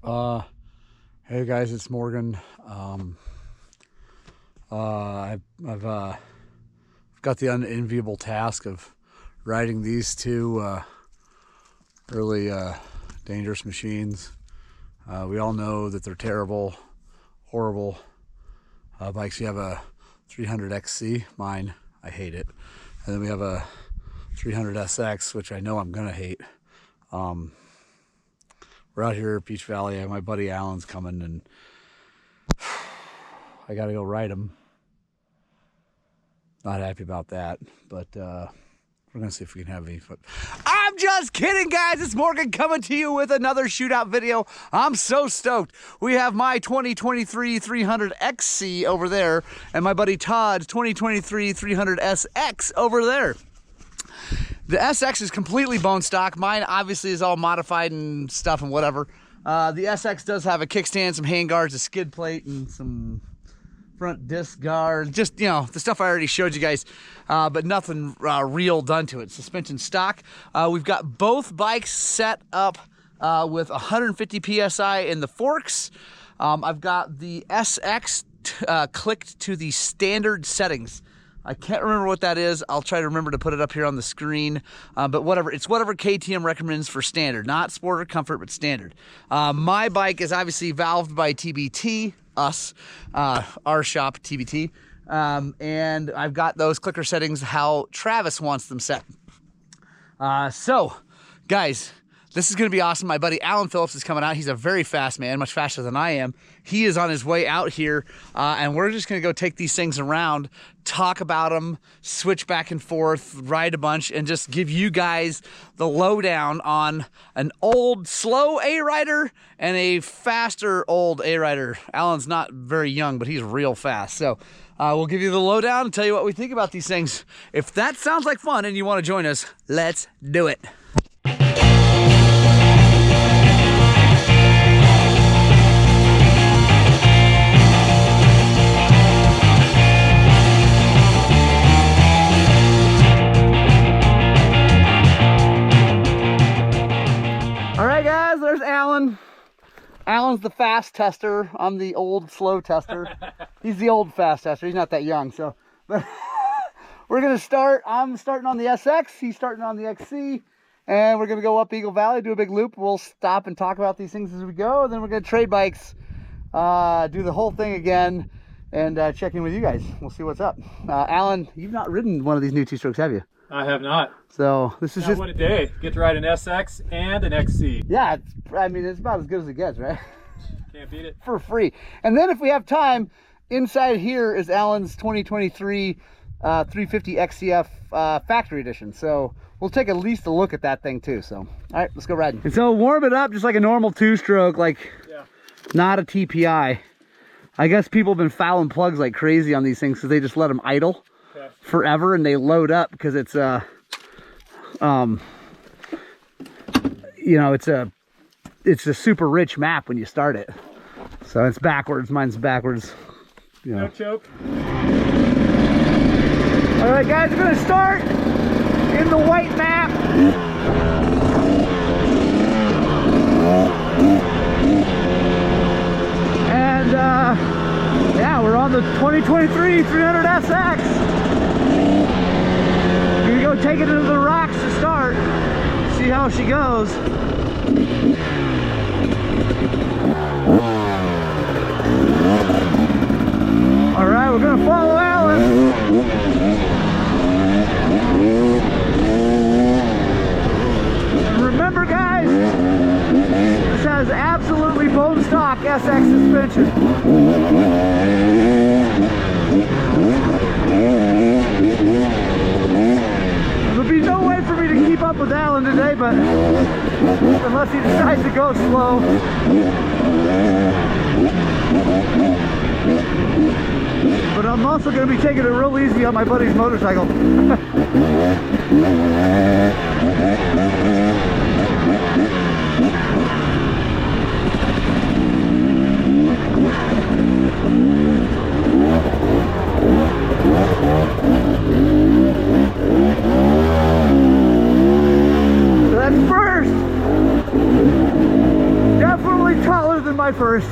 Hey guys, it's Morgan. I've got the unenviable task of riding these two really dangerous machines. We all know that they're terrible, horrible bikes. We have a 300XC, mine, I hate it. And then we have a 300SX, which I know I'm gonna hate. We're out here at Beach Valley. My buddy Alan's coming, and I gotta go ride him. Not happy about that, but we're gonna see if we can have any fun. I'm just kidding, guys. It's Morgan coming to you with another shootout video. I'm so stoked. We have my 2023 300XC over there, and my buddy Todd's 2023 300SX over there. The SX is completely bone stock. Mine obviously is all modified and stuff and whatever. The SX does have a kickstand, some handguards, a skid plate, and some front disc guard. Just, you know, the stuff I already showed you guys, but nothing real done to it. Suspension stock. We've got both bikes set up with 150 PSI in the forks. I've got the SX clicked to the standard settings. I can't remember what that is. I'll try to remember to put it up here on the screen. But whatever, it's whatever KTM recommends for standard, not sport or comfort, but standard. My bike is obviously valved by TBT, us, our shop, TBT. And I've got those clicker settings how Travis wants them set. So, guys, this is going to be awesome. My buddy Alan Phillips is coming out. He's a very fast man, much faster than I am. He is on his way out here, and we're just going to go take these things around, talk about them, switch back and forth, ride a bunch, and just give you guys the lowdown on an old, slow A-rider and a faster old A-rider. Alan's not very young, but he's real fast. So we'll give you the lowdown and tell you what we think about these things. If that sounds like fun and you want to join us, let's do it. There's Alan. Alan's the fast tester. I'm the old slow tester. He's the old fast tester. He's not that young, so. But we're gonna start. I'm starting on the SX. He's starting on the XC, and we're gonna go up Eagle Valley, do a big loop. We'll stop and talk about these things as we go. And then we're gonna trade bikes, do the whole thing again, and check in with you guys. We'll see what's up. Alan, you've not ridden one of these new two-strokes, have you? I have not. So this is just what a day. Get to ride an SX and an XC. Yeah, I mean, it's about as good as it gets, right? Can't beat it. For free. And then if we have time, inside here is Alan's 2023 350 XCF factory edition. So we'll take at least a look at that thing too. So, all right, let's go riding. And so warm it up just like a normal two-stroke, like not a TPI. I guess people have been fouling plugs like crazy on these things because they just let them idle forever and they load up because it's you know, it's a super rich map when you start it. So it's backwards. Mine's backwards. You know. No choke. All right, guys, we're gonna start in the white map. And yeah, we're on the 2023 300SX. We're gonna go take it into the rocks to start. See how she goes. All right, we're gonna follow Alan. And remember, guys, this has absolutely bone stock SX suspension. There'll be no way for me to keep up with Alan today, but unless he decides to go slow. But I'm also going to be taking it real easy on my buddy's motorcycle. That's first. Definitely taller doing my first.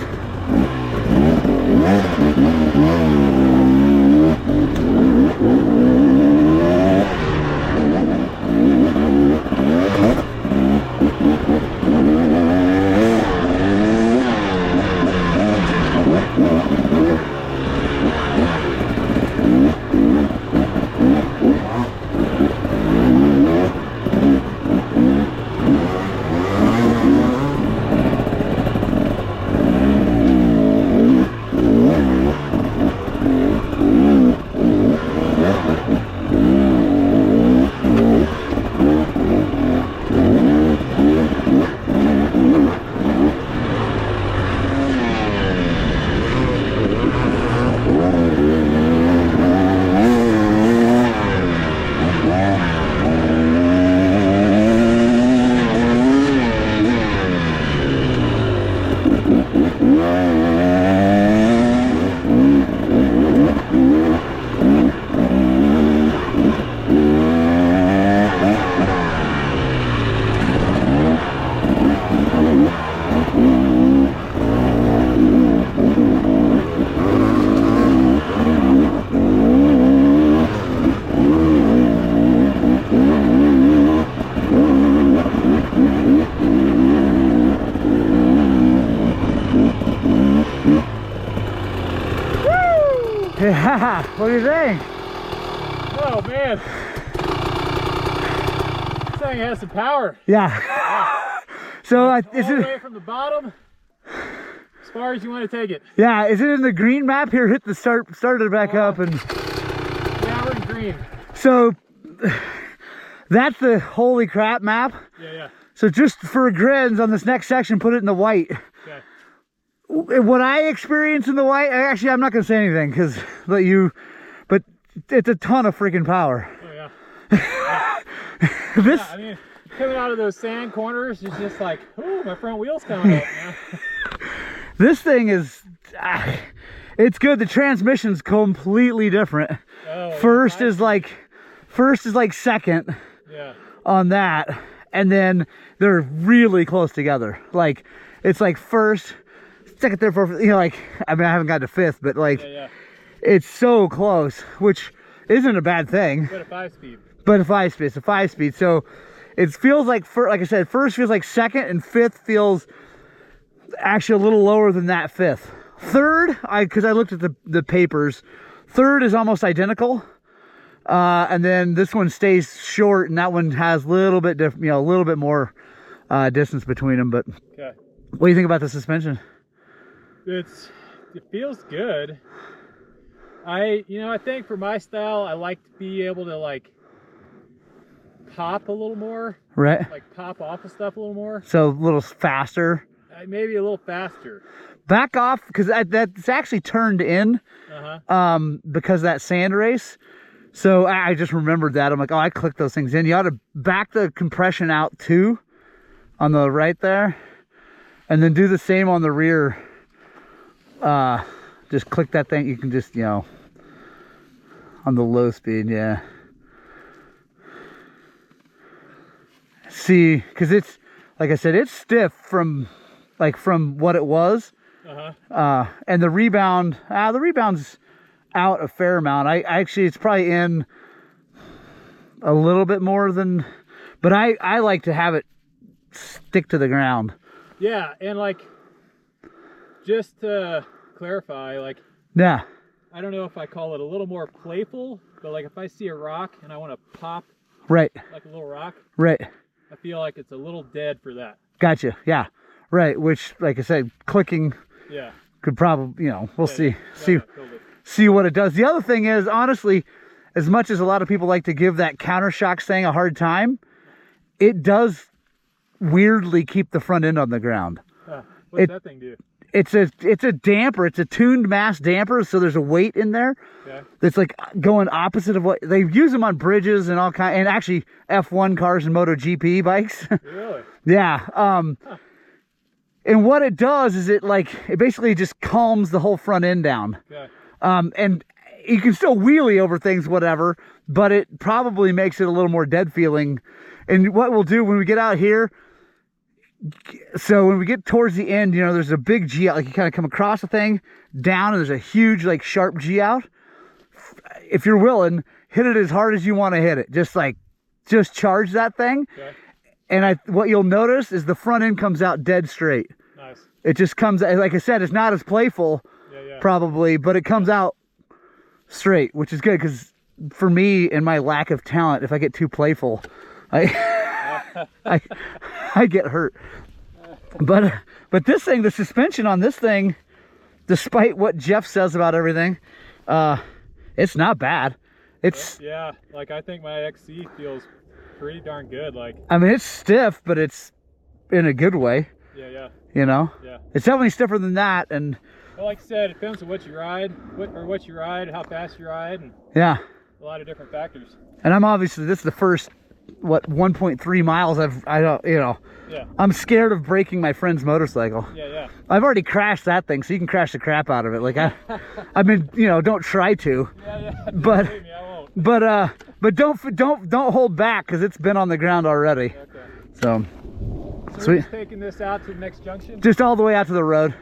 Yeah, what do you think? Oh man, this thing has some power. Yeah. So All is the it? way from the bottom as far as you want to take it. Yeah, is it in the green map here? Hit the start it back up, and Yeah, we're in green. so that's the holy crap map. Yeah. So just for grids on this next section, put it in the white. Okay. What I experience in the white, actually, I'm not gonna say anything because but it's a ton of freaking power. Oh This, yeah. Yeah, I mean, coming out of those sand corners is just like, ooh, my front wheel's coming up. Yeah. this thing is, it's good. The transmission's completely different. Oh, First yeah, is like second Yeah. on that, and then they're really close together. Like it's like first, second, third, fourth. You know, like I mean, I haven't got to fifth, but like Yeah. it's so close, which isn't a bad thing. But a 5-speed. But a 5-speed, it's a 5-speed. So it feels like, like I said, first feels like second, and fifth feels actually a little lower than that fifth. Third, because I looked at the papers, third is almost identical. And then this one stays short, and that one has a little bit different, a little bit more distance between them. But Okay. what do you think about the suspension? It feels good. I think for my style, I like to be able to like pop a little more, Right. like pop off of stuff a little more. So a little faster. Maybe a little faster. Back off, because that's actually turned in because of that sand race. So I just remembered that. I'm like, oh, I clicked those things in. You ought to back the compression out too on the right there, and then do the same on the rear. Just click that thing. You can just, on the low speed, yeah. See, because it's, like I said, it's stiff from what it was. And the rebound's out a fair amount. I actually, it's probably in a little bit more than, but I like to have it stick to the ground. Yeah, and like, just to clarify, like, Yeah. I don't know if I call it a little more playful, but like if I see a rock and I want to pop Right. like a little rock, Right. I feel like it's a little dead for that. Gotcha. Yeah. Right. Which, like I said, clicking Yeah. could probably, we'll see Totally. see what it does. The other thing is, honestly, as much as a lot of people like to give that counter shock thing a hard time, it does weirdly keep the front end on the ground. What's that thing do? It's a damper. It's a tuned mass damper, so there's a weight in there. Okay. That's like going opposite of what they use them on bridges and all kind, and actually F1 cars and MotoGP bikes. Really? Yeah. And what it does is it basically just calms the whole front end down. Okay. And you can still wheelie over things, whatever, but it probably makes it a little more dead feeling. And what we'll do when we get out here, So when we get towards the end, you know, there's a big G out. Like you kind of come across the thing down, and there's a huge, like, sharp G out. If you're willing, hit it as hard as you want to hit it. Just charge that thing. Okay. And what you'll notice is the front end comes out dead straight. Nice. It just comes, like I said, it's not as playful, probably, but it comes out straight, which is good, because for me and my lack of talent, if I get too playful, I get hurt. But this thing, the suspension on this thing, despite what Jeff says about everything, it's not bad. It's yeah, like I think my XC feels pretty darn good. Like, I mean, it's stiff, but it's in a good way. Yeah. You know? Yeah. It's definitely stiffer than that, and well, like I said, it depends on what you ride, how fast you ride, and yeah, a lot of different factors. And I'm obviously, this is the first, 1.3 miles I don't, you know. Yeah. I'm scared of breaking my friend's motorcycle. Yeah. I've already crashed that thing, so you can crash the crap out of it. Like I mean, you know, don't try to. Yeah. But Believe me, I won't. but don't hold back, because it's been on the ground already. Okay. So we're just taking this out to the next junction? Just all the way out to the road.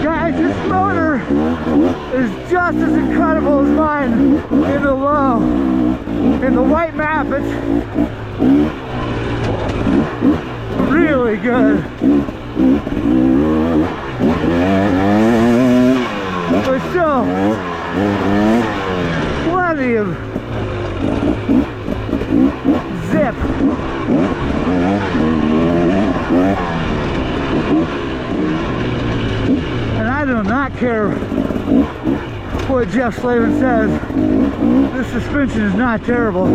Guys, this motor is just as incredible as mine in the low. In the white map, it's really good. But still, plenty of zip. And I do not care what Jeff Slavens says. This suspension is not terrible.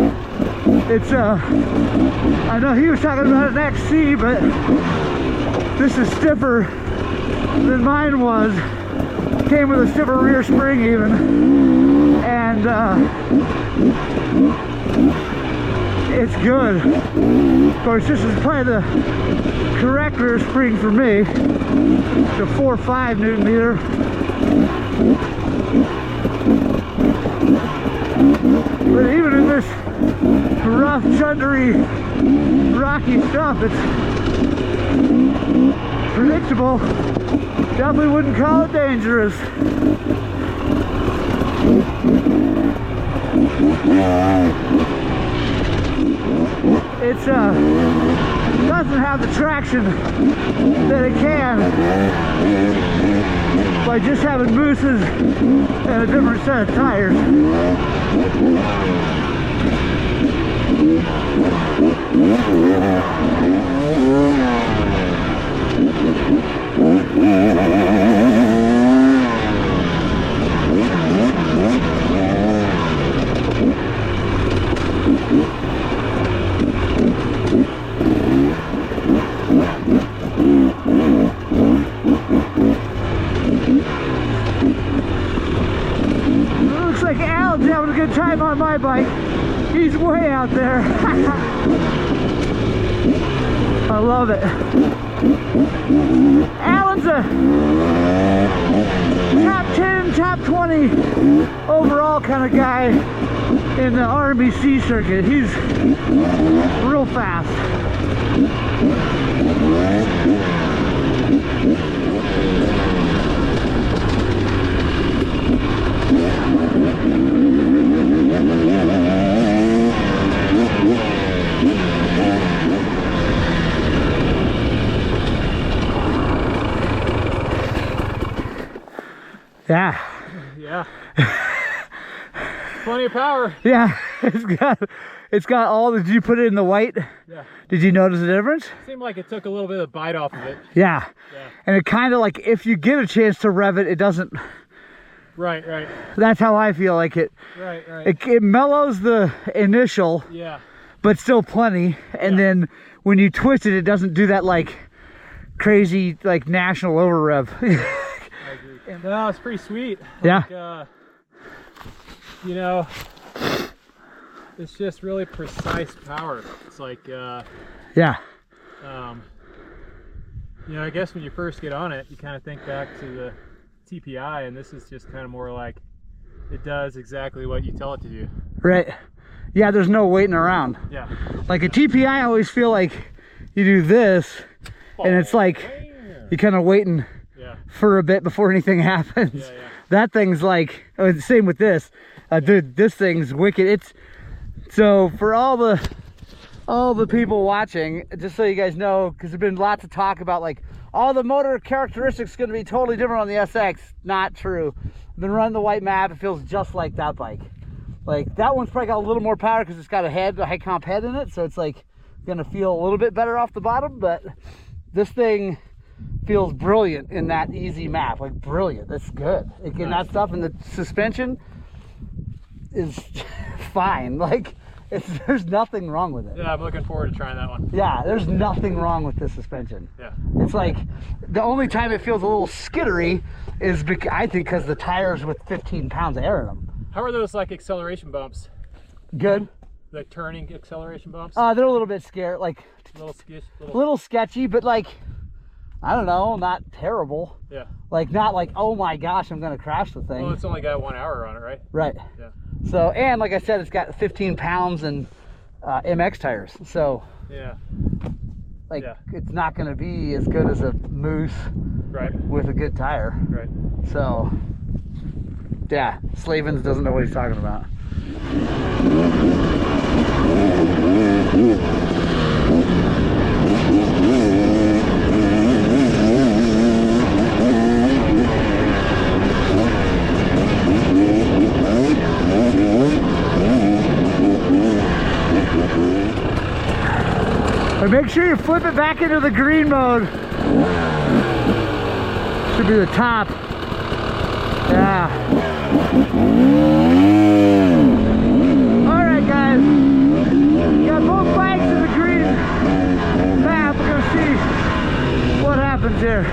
It's I know he was talking about an XC, but this is stiffer than mine was. Came with a stiffer rear spring even, and it's good. Of course, this is probably the correct rear spring for me. It's a 4.5 Newton meter. But even in this rough, chundery, rocky stuff, it's predictable. Definitely wouldn't call it dangerous. It's doesn't have the traction that it can by just having mooses and a different set of tires. Looks like Alan's having a good time on my bike. He's way out there. I love it. Alan's a top 10, top 20 overall kind of guy in the RMBC circuit. He's real fast. Yeah. Yeah. Plenty of power. Yeah. It's got all. Did you put it in the white? Yeah. Did you notice the difference? Seemed like it took a little bit of bite off of it. Yeah. Yeah. And it kind of like, if you get a chance to rev it, it doesn't. Right, right. That's how I feel like it. Right, right. It mellows the initial, Yeah. but still plenty. And then when you twist it, it doesn't do that like crazy like national over rev. I agree. No, it's pretty sweet. Yeah. Like, you know, it's just really precise power. It's like, Yeah. you know, I guess when you first get on it, you kind of think back to the TPI, and this is just kind of more like it does exactly what you tell it to do. Right. Yeah, there's no waiting around. Yeah. Like a TPI, I always feel like you do this, and it's like you're kind of waiting for a bit before anything happens. Yeah, yeah. That thing's like, oh, same with this. Dude, this thing's wicked. It's so for all the people watching, just so you guys know, because there's been lots of talk about like all the motor characteristics going to be totally different on the SX. Not true. I've been running the white map. It feels just like that bike. Like that one's probably got a little more power because it's got a high comp head in it, so it's like gonna feel a little bit better off the bottom. But this thing feels brilliant in that easy map. Like brilliant. That's good. Again, that stuff, and the suspension is fine. Like there's nothing wrong with it. Yeah, I'm looking forward to trying that one. Yeah, there's nothing wrong with this suspension. Yeah. It's like the only time it feels a little skittery is I think because the tires with 15 pounds of air in them. How are those like acceleration bumps? Good. Like turning acceleration bumps? They're a little bit scared, like Little sketchy, but like I don't know, not terrible. Yeah. Like not like, oh my gosh, I'm gonna crash the thing. Well, it's only got 1 hour on it, right? Right. Yeah. So, and like I said, it's got 15 pounds and MX tires. So Yeah. like it's not gonna be as good as a Moose with a good tire. Right. So yeah, Slavens doesn't know what he's talking about. But make sure you flip it back into the green mode. Should be the top. Yeah. Alright guys. Got both bikes in the green map. We're gonna see what happens here.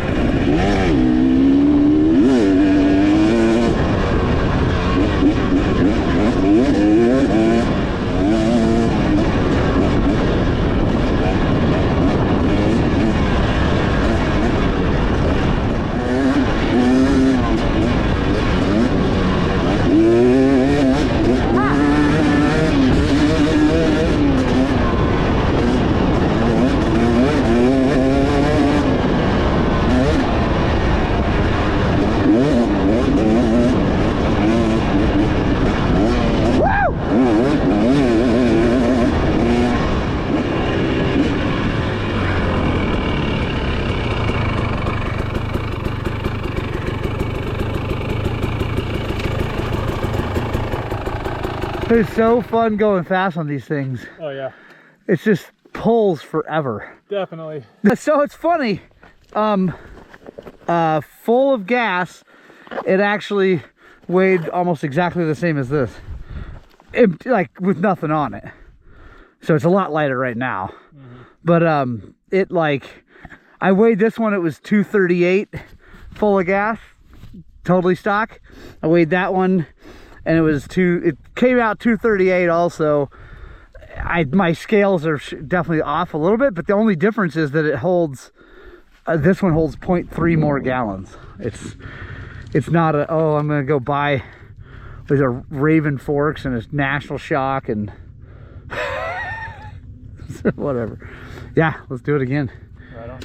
It's so fun going fast on these things. Oh yeah. It's just pulls forever. Definitely. So it's funny. Full of gas, it actually weighed almost exactly the same as this, like with nothing on it. So it's a lot lighter right now. But it, like, I weighed this one, it was 238 full of gas, totally stock. I weighed that one and it came out 238 also. My scales are definitely off a little bit, but the only difference is that it holds, this one holds 0.3 more gallons. It's not a, oh, I'm gonna go buy, there's a Raven Forks and a National Shock and whatever. Yeah, let's do it again. Right on.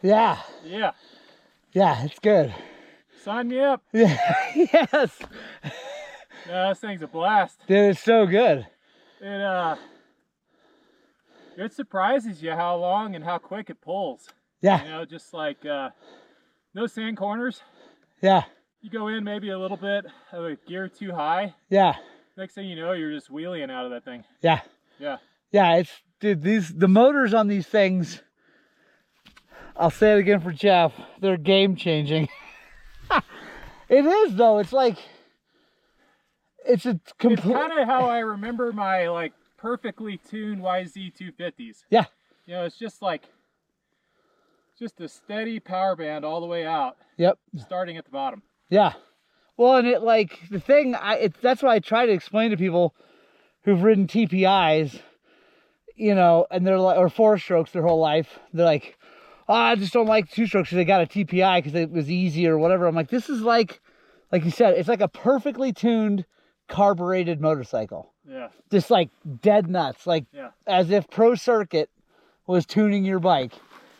Yeah. Yeah. Yeah, it's good. Sign me up. Yeah. Yes. No, this thing's a blast. Dude, it's so good. It surprises you how long and how quick it pulls. Yeah. You know, just like no sand corners. Yeah. You go in maybe a little bit of a gear too high. Yeah. Next thing you know, you're just wheeling out of that thing. Yeah. Yeah. Yeah, it's, dude, the motors on these things, I'll say it again for Jeff, they're game changing. It is though, it's like, it's a complete... It's kind of how I remember my like perfectly tuned YZ 250s. Yeah. You know, it's just like, just a steady power band all the way out. Yep. Starting at the bottom. Yeah. Well, and it like, the thing, that's why I try to explain to people who've ridden TPIs, you know, and they're like, or 4-strokes their whole life. They're like, oh, I just don't like 2-strokes because they got a TPI because it was easy or whatever. I'm like, this is like you said, it's like a perfectly tuned carbureted motorcycle. Yeah. Just like dead nuts, like as if Pro Circuit was tuning your bike.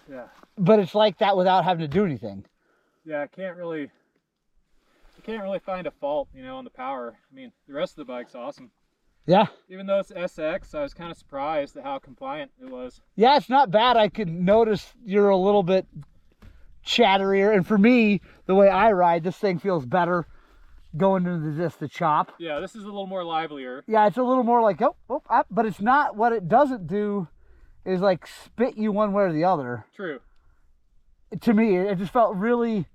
Yeah. But it's like that without having to do anything. Yeah, I can't really find a fault, you know, on the power. I mean, the rest of the bike's awesome. Yeah. Even though it's SX, I was kind of surprised at how compliant it was. Yeah, it's not bad. I could notice you're a little bit chatterier. And for me, the way I ride, this thing feels better going into the chop. Yeah, this is a little more livelier. Yeah, it's a little more like, but it's not, what it doesn't do is like spit you one way or the other. True. To me, it just felt really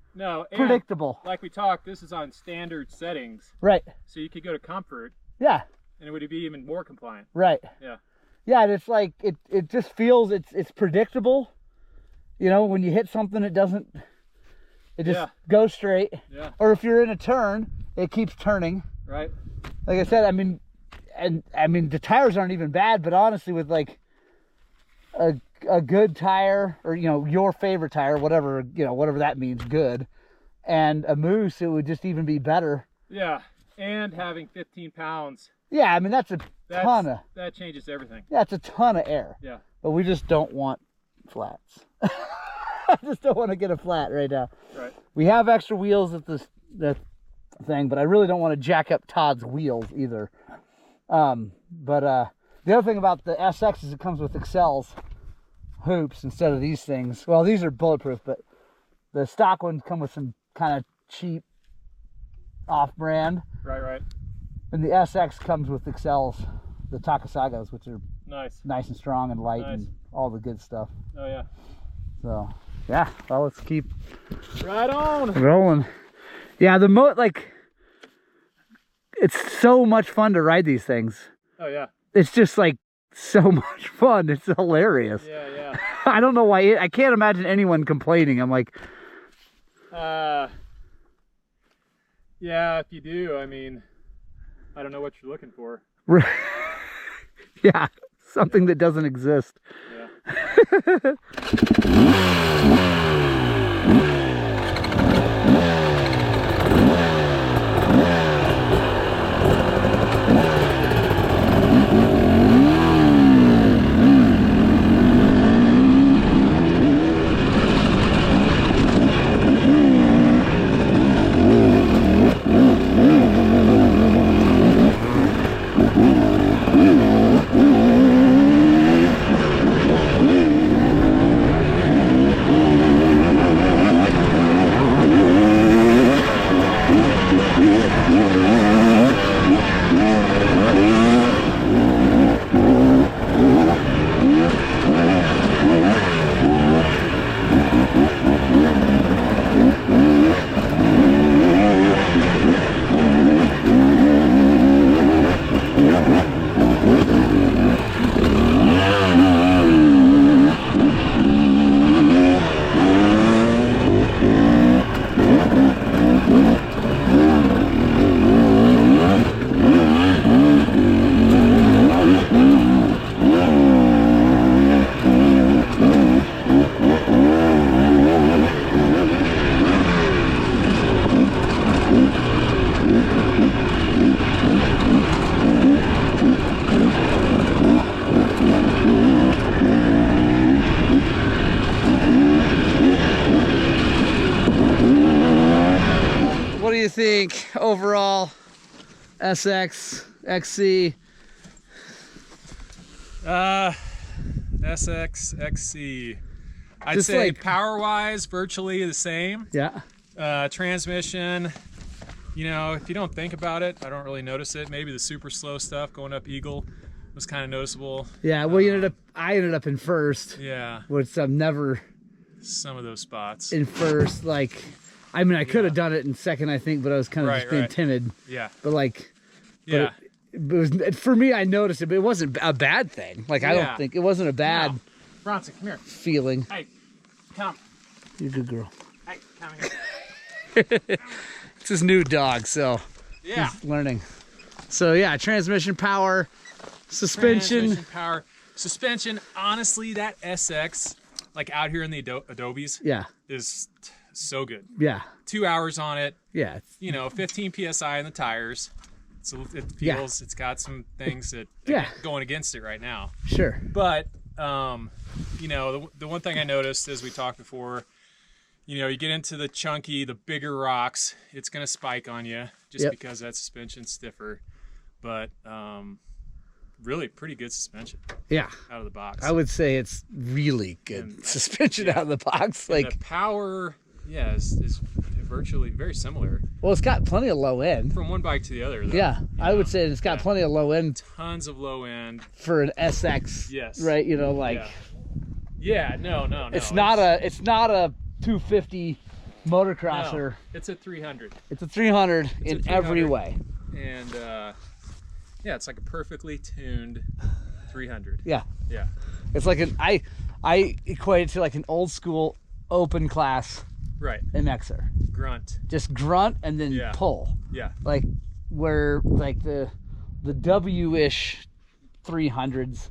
predictable. Like we talked, this is on standard settings. Right. So you could go to comfort. Yeah. And it would be even more compliant. Right. Yeah. Yeah, and it's like, it just feels, it's predictable. You know, when you hit something, it just goes straight. Yeah. Or if you're in a turn, it keeps turning. Right. Like I said, I mean, the tires aren't even bad, but honestly, with like a good tire, or, you know, your favorite tire, whatever, you know, whatever that means, good, and a Moose, it would just even be better. Yeah. And having 15 pounds Yeah, I mean, that's a ton of... That changes everything. Yeah, it's a ton of air. Yeah. But we just don't want flats. I just don't want to get a flat right now. Right. We have extra wheels at the thing, but I really don't want to jack up Todd's wheels either. But the other thing about the SX is it comes with Excel's hoops instead of these things. Well, these are bulletproof, but the stock ones come with some kind of cheap off-brand. Right. And the SX comes with Excel's, the Takasagos, which are nice and strong and light and all the good stuff. Oh yeah. So yeah, well, let's keep right on rolling. Yeah, it's so much fun to ride these things. Oh yeah. It's just like so much fun. It's hilarious. Yeah. I don't know why. I can't imagine anyone complaining. I'm like, yeah, if you do, I mean, I don't know what you're looking for. Yeah, something that doesn't exist. Yeah. What do you think overall? SX, XC? SX, XC. I'd Just say like- power-wise, virtually the same. Yeah. Transmission, you know, if you don't think about it, I don't really notice it. Maybe the super slow stuff going up Eagle was kind of noticeable. Yeah, well, I ended up in first. Yeah. Which I'm never Some of those spots. in first. Like, I mean, I could have done it in second, I think, but I was kind of just being timid. Yeah. But like, Yeah. it was, for me, I noticed it, but it wasn't a bad thing. Like, I don't think it wasn't a bad No. Bronson, come here. feeling. Hey, come. You're a good girl. Hey, come here. It's his new dog, so Yeah. he's learning. So yeah, transmission power, suspension. Transmission power. Suspension, honestly, that SX, like out here in the Adobes, Yeah, is so good. yeah, 2 hours on it, yeah. you know, 15 PSI in the tires. So it feels, it's got some things that are going against it right now. Sure. But, you know, the one thing I noticed as we talked before, you know, you get into the chunky, the bigger rocks, it's going to spike on you just because that suspension's stiffer. But really pretty good suspension Yeah. out of the box. I would say it's really good And, suspension out of the box. Like, the power, is virtually very similar well, it's got plenty of low end. from one bike to the other. Though, Yeah, I would say it's got plenty of low end tons of low end. for an SX. Yes. Right. You know, like Yeah. No. it's not a 250 motocrosser. No, it's a 300. It's a 300 It's in a 300. every way. And yeah, it's like a perfectly tuned 300. Yeah. Yeah. It's like I equate it to like an old school open class Right. MXer. Grunt. Just grunt and then pull. Yeah. Like where like the W-ish 300s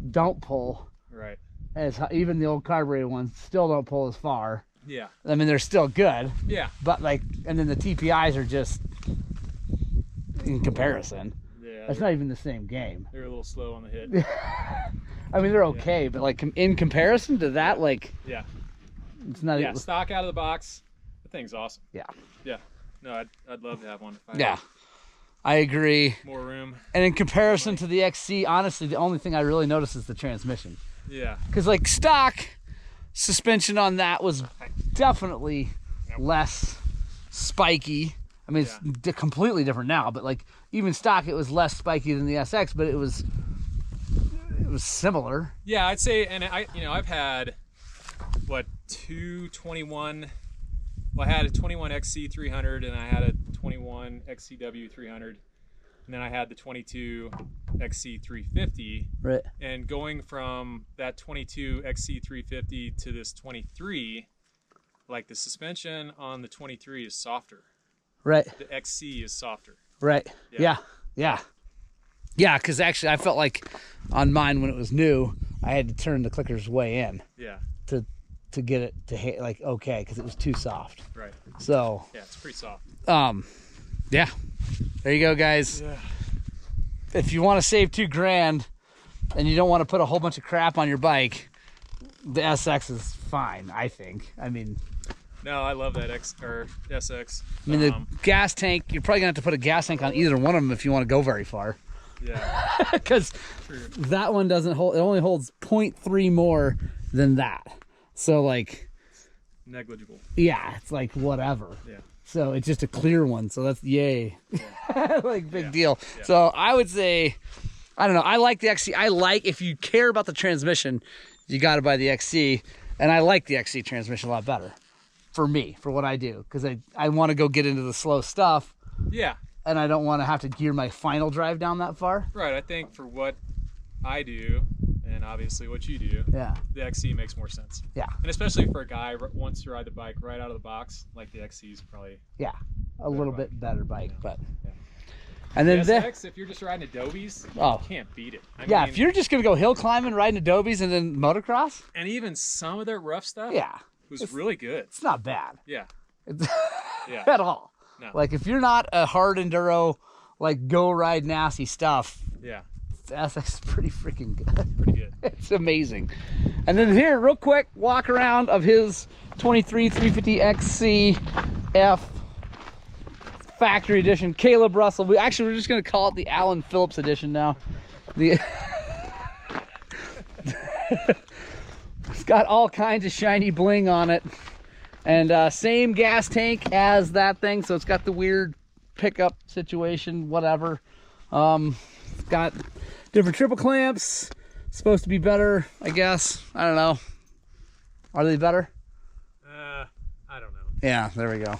don't pull Right. as even the old carbureted ones still don't pull as far. Yeah. I mean, they're still good, Yeah. but like, and then the TPIs are just in comparison. Yeah. Yeah, That's not even the same game. They're a little slow on the hit. I mean, they're okay, but like in comparison to that, like yeah, it's not. Yeah, stock out of the box. The thing's awesome. Yeah. Yeah. No, I'd love to have one. Yeah, I agree. More room. And in comparison to the XC, honestly, the only thing I really noticed is the transmission. Yeah. Because like stock suspension on that was definitely less spiky. I mean, it's completely different now, but like even stock, it was less spiky than the SX, but it was similar. Yeah, I'd say, and I've had what 221. Well, I had a 21 XC 300, and I had a 21 XCW 300, and then I had the 22 XC 350. Right. And going from that 22 XC 350 to this 23, like the suspension on the 23 is softer. Right. The XC is softer. Right. Yeah. Because actually, I felt like on mine when it was new, I had to turn the clickers way in. Yeah. To get it to hit like okay, because it was too soft. Right. So. Yeah, it's pretty soft. Yeah. There you go, guys. Yeah. If you want to save $2,000 and you don't want to put a whole bunch of crap on your bike, the SX is fine, I think. I mean. No, I love that SX. I mean, the gas tank, you're probably going to have to put a gas tank on either one of them if you want to go very far. Yeah. Because that one doesn't hold, it only holds 0.3 more than that. So, like. Negligible. Yeah, it's like whatever. Yeah. So it's just a clear one. So that's yay. Yeah. Like big deal. Yeah. So I would say, I don't know. I like the XC. I like, if you care about the transmission, you got to buy the XC. And I like the XC transmission a lot better. For me, for what I do, because I want to go get into the slow stuff. Yeah. And I don't want to have to gear my final drive down that far. Right. I think for what I do, and obviously what you do, yeah, the XC makes more sense. Yeah. And especially for a guy who wants to ride the bike right out of the box, like the XC is probably a little bit better bike, but. Yeah. And then the SX, if you're just riding Adobes, you can't beat it. I mean, if you're just gonna go hill climbing, riding Adobes, and then motocross, and even some of their rough stuff, was really good. It's not bad. Yeah. Yeah. At all. No. Like if you're not a hard enduro, like go ride nasty stuff. Yeah. The SX is pretty freaking good. Pretty good. It's amazing. And then here, real quick, walk around of his 23 350 XC F factory edition, Caleb Russell. We're just gonna call it the Alan Phillips edition now. It's got all kinds of shiny bling on it, and same gas tank as that thing, so it's got the weird pickup situation, whatever. It's got different triple clamps, supposed to be better, I guess. I don't know. Are they better? I don't know. Yeah, there we go.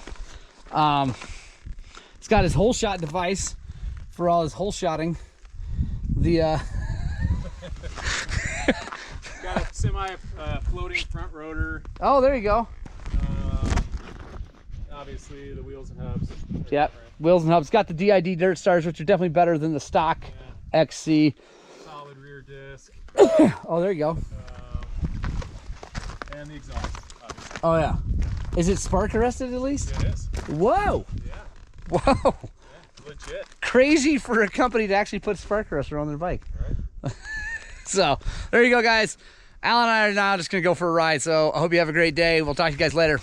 It's got his hole shot device for all his hole shotting. The got a semi floating front rotor. Oh, there you go. Obviously the wheels and hubs. Yep, wheels and hubs. Got the DID Dirt Stars, which are definitely better than the stock XC. Solid rear disc. Oh, there you go. And the exhaust, obviously. Oh yeah. Is it spark arrested at least? It is. Whoa. Yeah. Whoa. Yeah, legit. Crazy for a company to actually put spark arrestor on their bike. Right. So there you go, guys. Alan and I are now just gonna go for a ride. So I hope you have a great day. We'll talk to you guys later.